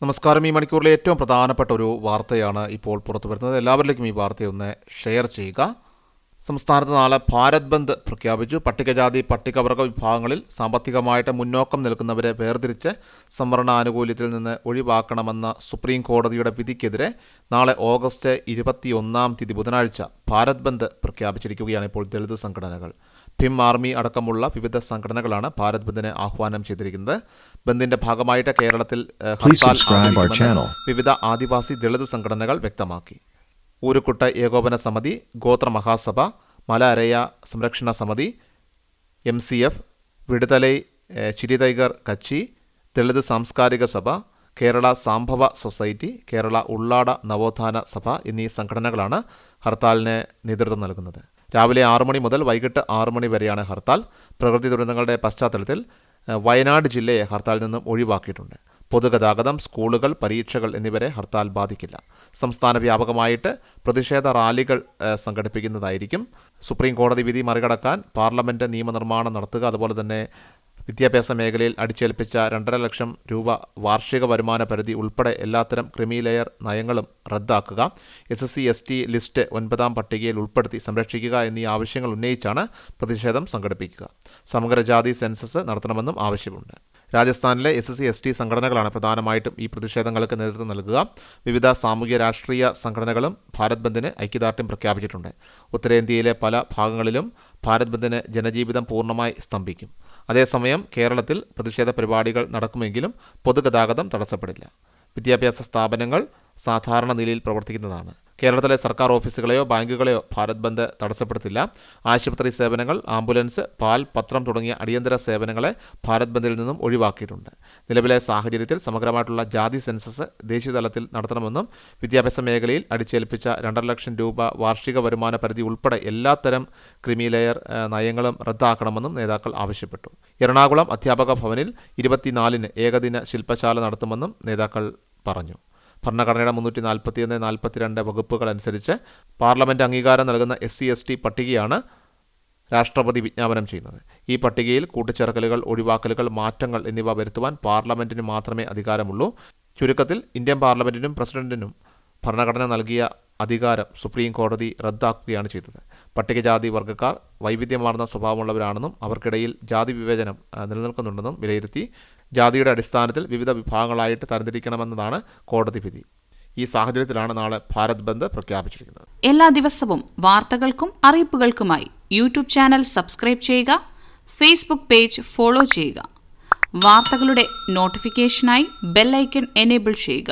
നമസ്കാരം. ഈ മണിക്കൂറിലെ ഏറ്റവും പ്രധാനപ്പെട്ട ഒരു വാർത്തയാണ് ഇപ്പോൾ പുറത്തു വരുന്നത്. എല്ലാവരിലേക്കും ഈ വാർത്തയൊന്ന് ഷെയർ ചെയ്യുക. സംസ്ഥാനത്ത് നാളെ ഭാരത് ബന്ദ് പ്രഖ്യാപിച്ചു. പട്ടികജാതി പട്ടികവർഗ വിഭാഗങ്ങളിൽ സാമ്പത്തികമായിട്ട് മുന്നോക്കം നിൽക്കുന്നവരെ വേർതിരിച്ച് സംവരണ ആനുകൂല്യത്തിൽ നിന്ന് ഒഴിവാക്കണമെന്ന സുപ്രീം കോടതിയുടെ വിധിക്കെതിരെ നാളെ ഓഗസ്റ്റ് 21 ബുധനാഴ്ച ഭാരത് ബന്ദ് പ്രഖ്യാപിച്ചിരിക്കുകയാണ് ഇപ്പോൾ ദളിത് സംഘടനകൾ. ഭീം ആർമി അടക്കമുള്ള വിവിധ സംഘടനകളാണ് ഭാരത് ബന്ദിന് ആഹ്വാനം ചെയ്തിരിക്കുന്നത്. ബന്ദിന്റെ ഭാഗമായിട്ട് കേരളത്തിൽ വിവിധ ആദിവാസി ദളിത് സംഘടനകൾ വ്യക്തമാക്കി. ഊരുക്കുട്ട ഏകോപന സമിതി, ഗോത്ര മഹാസഭ, മല അരയ സംരക്ഷണ സമിതി, MCF, വിടുതലൈ ചിരിതൈഗർ കച്ചി, ദളിത് സാംസ്കാരിക സഭ, കേരള സാംഭവ സൊസൈറ്റി, കേരള ഉള്ളാട നവോത്ഥാന സഭ എന്നീ സംഘടനകളാണ് ഹർത്താലിന് നേതൃത്വം നൽകുന്നത്. രാവിലെ 6 മണി മുതൽ വൈകിട്ട് 6 മണി വരെയാണ് ഹർത്താൽ. പ്രകൃതി ദുരന്തങ്ങളുടെ പശ്ചാത്തലത്തിൽ വയനാട് ജില്ലയെ ഹർത്താലിൽ നിന്നും ഒഴിവാക്കിയിട്ടുണ്ട്. പൊതുഗതാഗതം, സ്കൂളുകൾ, പരീക്ഷകൾ എന്നിവരെ ഹർത്താൽ ബാധിക്കില്ല. സംസ്ഥാന വ്യാപകമായിട്ട് പ്രതിഷേധ റാലികൾ സംഘടിപ്പിക്കുന്നതായിരിക്കും. സുപ്രീം കോടതി വിധി മറികടക്കാൻ പാർലമെൻറ്റ് നിയമനിർമ്മാണം നടത്തുക, അതുപോലെ തന്നെ വിദ്യാഭ്യാസ മേഖലയിൽ അടിച്ചേൽപ്പിച്ച 2.5 ലക്ഷം രൂപ വാർഷിക വരുമാന പരിധി ഉൾപ്പെടെ എല്ലാത്തരം ക്രിമിലെയർ നയങ്ങളും റദ്ദാക്കുക, SSC ST ലിസ്റ്റ് 9ാം പട്ടികയിൽ ഉൾപ്പെടുത്തി സംരക്ഷിക്കുക എന്നീ ആവശ്യങ്ങൾ ഉന്നയിച്ചാണ് പ്രതിഷേധം സംഘടിപ്പിക്കുക. സമഗ്ര ജാതി സെൻസസ് നടത്തണമെന്നും ആവശ്യമുണ്ട്. രാജസ്ഥാനിലെ SSC ST സംഘടനകളാണ് പ്രധാനമായിട്ടും ഈ പ്രതിഷേധങ്ങൾക്ക് നേതൃത്വം നൽകുക. വിവിധ സാമൂഹ്യ രാഷ്ട്രീയ സംഘടനകളും ഭാരത് ബന്ദിന് ഐക്യദാർഢ്യം പ്രഖ്യാപിച്ചിട്ടുണ്ട്. ഉത്തരേന്ത്യയിലെ പല ഭാഗങ്ങളിലും ഭാരത് ബന്ദിന് ജനജീവിതം പൂർണ്ണമായി സ്തംഭിക്കും. അതേസമയം കേരളത്തിൽ പ്രതിഷേധ പരിപാടികൾ നടക്കുമെങ്കിലും പൊതുഗതാഗതം തടസ്സപ്പെടില്ല. വിദ്യാഭ്യാസ സ്ഥാപനങ്ങൾ സാധാരണ നിലയിൽ പ്രവർത്തിക്കുന്നതാണ്. കേരളത്തിലെ സർക്കാർ ഓഫീസുകളെയോ ബാങ്കുകളെയോ ഭാരത് ബന്ദ് തടസ്സപ്പെടുത്തില്ല. ആശുപത്രി സേവനങ്ങൾ, ആംബുലൻസ്, പാൽ, പത്രം തുടങ്ങിയ അടിയന്തര സേവനങ്ങളെ ഭാരത് ബന്ദിൽ നിന്നും ഒഴിവാക്കിയിട്ടുണ്ട്. നിലവിലെ സാഹചര്യത്തിൽ സമഗ്രമായിട്ടുള്ള ജാതി സെൻസസ് ദേശീയതലത്തിൽ നടത്തണമെന്നും വിദ്യാഭ്യാസ മേഖലയിൽ അടിച്ചേൽപ്പിച്ച 2.5 ലക്ഷം രൂപ വാർഷിക വരുമാന പരിധി ഉൾപ്പെടെ എല്ലാത്തരം ക്രിമിലെയർ നയങ്ങളും റദ്ദാക്കണമെന്നും നേതാക്കൾ ആവശ്യപ്പെട്ടു. എറണാകുളം അധ്യാപക ഭവനിൽ 24-ന് ഏകദിന ശില്പശാല നടത്തുമെന്നും നേതാക്കൾ പറഞ്ഞു. ഭരണഘടനയുടെ 341-42 വകുപ്പുകൾ അനുസരിച്ച് പാർലമെൻറ്റ് അംഗീകാരം നൽകുന്ന SC ST പട്ടികയാണ് രാഷ്ട്രപതി വിജ്ഞാപനം ചെയ്യുന്നത്. ഈ പട്ടികയിൽ കൂട്ടിച്ചേർക്കലുകൾ, ഒഴിവാക്കലുകൾ, മാറ്റങ്ങൾ എന്നിവ വരുത്തുവാൻ പാർലമെൻറ്റിന് മാത്രമേ അധികാരമുള്ളൂ. ചുരുക്കത്തിൽ ഇന്ത്യൻ പാർലമെൻറ്റിനും പ്രസിഡന്റിനും ഭരണഘടന നൽകിയ അധികാരം സുപ്രീം കോടതി റദ്ദാക്കുകയാണ് ചെയ്തത്. പട്ടികജാതി വർഗ്ഗക്കാർ വൈവിധ്യമാർന്ന സ്വഭാവമുള്ളവരാണെന്നും അവർക്കിടയിൽ ജാതി വിവേചനം നിലനിൽക്കുന്നുണ്ടെന്നും വിലയിരുത്തി ജാതിയുടെ അടിസ്ഥാനത്തിൽ വിവിധ വിഭാഗങ്ങളായിട്ട് തരംതിരിക്കണമെന്നതാണ് കോടതി വിധി. ഈ സാഹചര്യത്തിലാണ് നാളെ ഭാരത് ബന്ദ് പ്രഖ്യാപിച്ചിരിക്കുന്നത്. എല്ലാ ദിവസവും വാർത്തകൾക്കും അറിയിപ്പുകൾക്കുമായി യൂട്യൂബ് ചാനൽ സബ്സ്ക്രൈബ് ചെയ്യുക, ഫേസ്ബുക്ക് പേജ് ഫോളോ ചെയ്യുക. വാർത്തകളുടെ നോട്ടിഫിക്കേഷനായി ബെൽ ഐക്കൺ എനേബിൾ ചെയ്യുക.